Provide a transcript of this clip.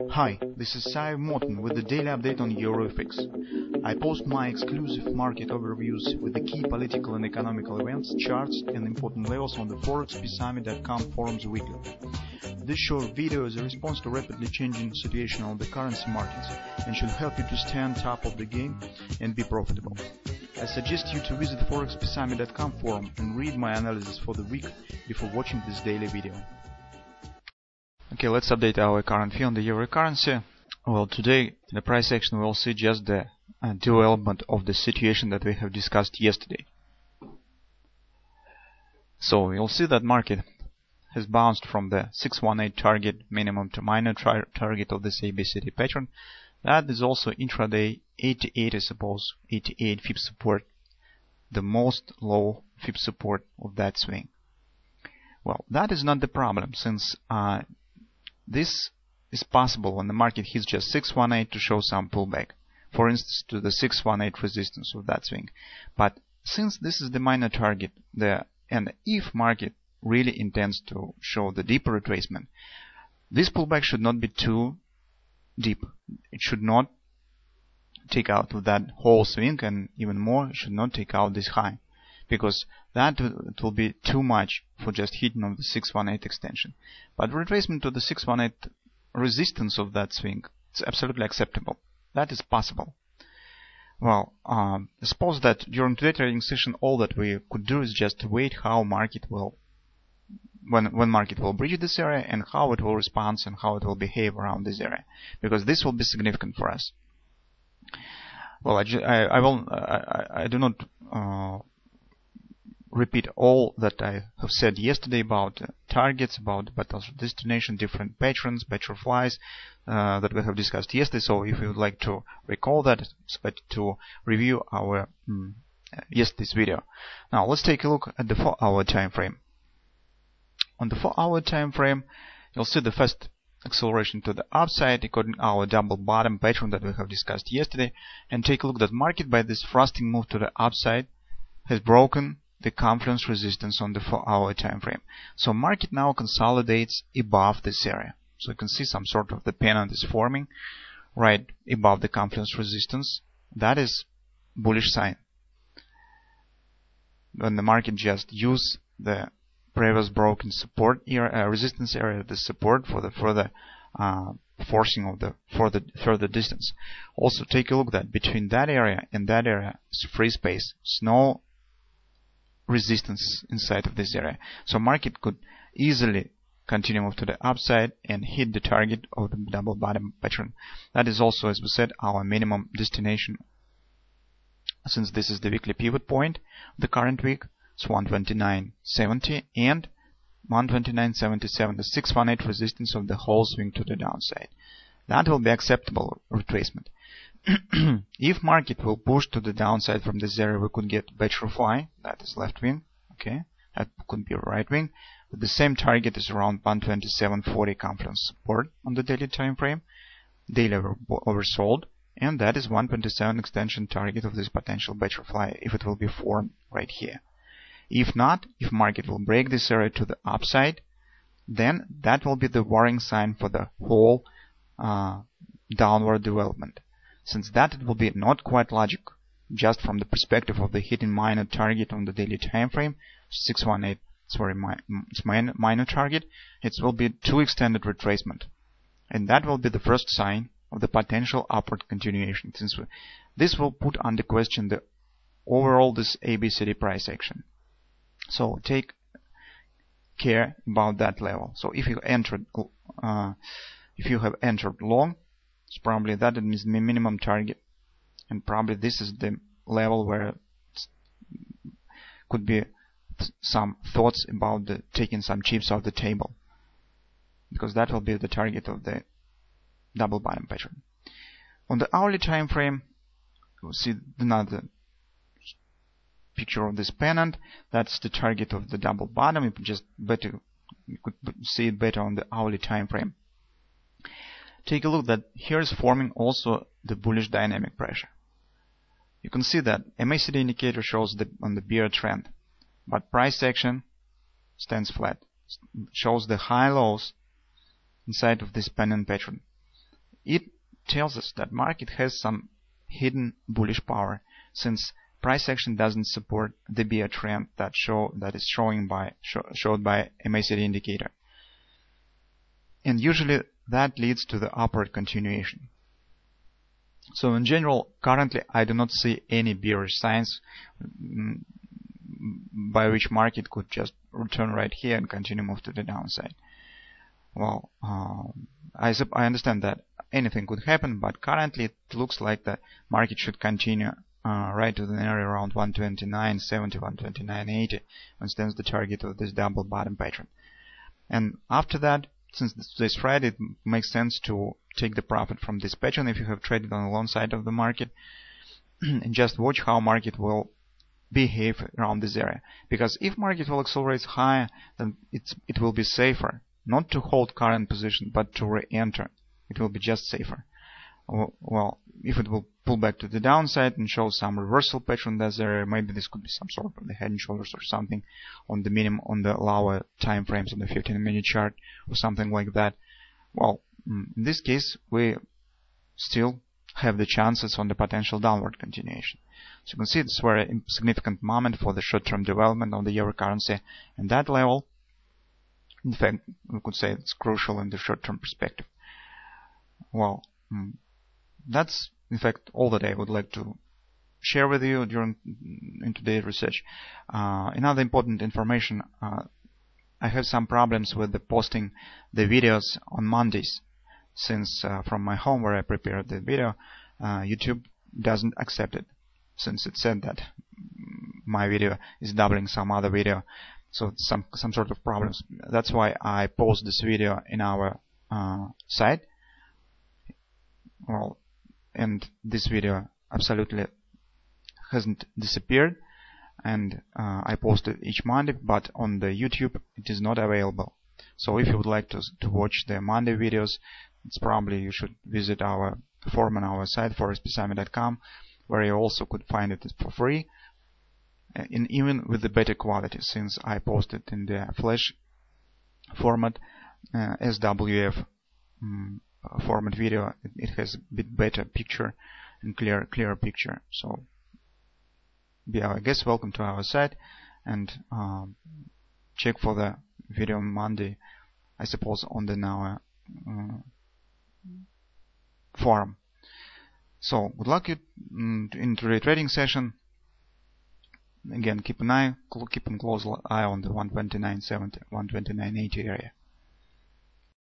Hi, this is Sive Morten with the daily update on EURUSD. I post my exclusive market overviews with the key political and economical events, charts and important levels on the ForexPeaceArmy.com forums weekly. This short video is a response to rapidly changing situation on the currency markets and should help you to stay on top of the game and be profitable. I suggest you to visit ForexPeaceArmy.com forum and read my analysis for the week before watching this daily video. Okay, let's update our current view on the euro currency. Well, today in the price action we'll see just the development of the situation that we have discussed yesterday. So you'll see that market has bounced from the 618 target minimum to minor target of this ABCD pattern. That is also intraday 88, I suppose, 88 FIB support, the most low FIB support of that swing. Well, that is not the problem, since this is possible when the market hits just 618 to show some pullback, for instance to the 618 resistance of that swing. But since this is the minor target, and if market really intends to show the deeper retracement, this pullback should not be too deep. It should not take out of that whole swing, and even more, it should not take out this high, because that it will be too much for just hitting of the 618 extension. But retracement to the 618 resistance of that swing, it's absolutely acceptable. That is possible. Well, suppose that during today's trading session all that we could do is just wait how market will, when market will breach this area, and how it will respond and how it will behave around this area, because this will be significant for us. Well, I do not repeat all that I have said yesterday about targets, about potential destination, different patterns, butterflies that we have discussed yesterday. So if you would like to recall that, expect to review our yesterday's video. Now let's take a look at the 4-hour time frame. On the 4-hour time frame, you'll see the first acceleration to the upside according to our double bottom pattern that we have discussed yesterday, and take a look that market by this thrusting move to the upside has broken the confluence resistance on the 4-hour time frame. So market now consolidates above this area. So you can see some sort of the pennant is forming right above the confluence resistance. That is bullish sign. When the market just use the previous broken support area, resistance area, the support for the further forcing of the further distance. Also take a look that between that area and that area is free space. There's no resistance inside of this area. So market could easily continue move to the upside and hit the target of the double bottom pattern. That is also, as we said, our minimum destination. Since this is the weekly pivot point of the current week, it's 129.70 and 129.77, the 618 resistance of the whole swing to the downside. That will be acceptable retracement. If market will push to the downside from this area, we could get butterfly, that is left wing, okay, that could be right wing, but the same target is around 127.40 confluence support on the daily time frame, daily oversold, and that is 127 extension target of this potential butterfly if it will be formed right here. If not, if market will break this area to the upside, then that will be the warning sign for the whole downward development. Since that it will be not quite logic, just from the perspective of the hitting minor target on the daily time frame, 618, it's very minor target, it will be too extended retracement, and that will be the first sign of the potential upward continuation. Since this will put under question the overall this ABCD price action. So take care about that level. So if you have entered long, it's probably that is the minimum target, and probably this is the level where could be some thoughts about taking some chips off the table, because that will be the target of the double bottom pattern. On the hourly time frame, you'll see another picture of this pennant. That's the target of the double bottom. You could see it better on the hourly time frame. Take a look that here is forming also the bullish dynamic pressure. You can see that MACD indicator shows on the bear trend, but price action stands flat, shows the high lows inside of this pennant pattern. it tells us that market has some hidden bullish power, since price action doesn't support the bear trend that is showed by MACD indicator, and usually that leads to the upward continuation. So in general, currently I do not see any bearish signs by which market could just return right here and continue move to the downside. Well, I understand that anything could happen, but currently it looks like the market should continue right to the area around 129.70, 129.80, and stands the target of this double bottom pattern. And after that, since this Friday, it makes sense to take the profit from this pattern if you have traded on the long side of the market, and just watch how market will behave around this area. Because if market will accelerate higher, then it will be safer not to hold current position, but to re-enter. It will be just safer. Well, if it will pull back to the downside and show some reversal pattern in that area, maybe this could be some sort of the head and shoulders or something on the minimum, on the lower time frames on the 15-minute chart or something like that. Well, in this case, we still have the chances on the potential downward continuation. So you can see this is a very significant moment for the short-term development of the euro currency, and that level, in fact, we could say it's crucial in the short-term perspective. Well, that's in fact all that I would like to share with you in today's research. Another important information, I have some problems with posting the videos on Mondays, since from my home where I prepared the video, YouTube doesn't accept it, since it said that my video is doubling some other video. So some sort of problems. That's why I post this video in our site. Well, and this video absolutely hasn't disappeared, and I post it each Monday, but on the YouTube it is not available. So if you would like to watch the Monday videos, it's probably you should visit our forum on our site, ForexPeaceArmy.com, where you also could find it for free, and even with the better quality, since I posted in the Flash format, SWF format video. It has a bit better picture and clearer picture. So be our guest, welcome to our site, and check for the video on Monday, I suppose, on the our forum. So good luck in today's trading session. Again, keep a close eye on the 129.70, 129.80 area.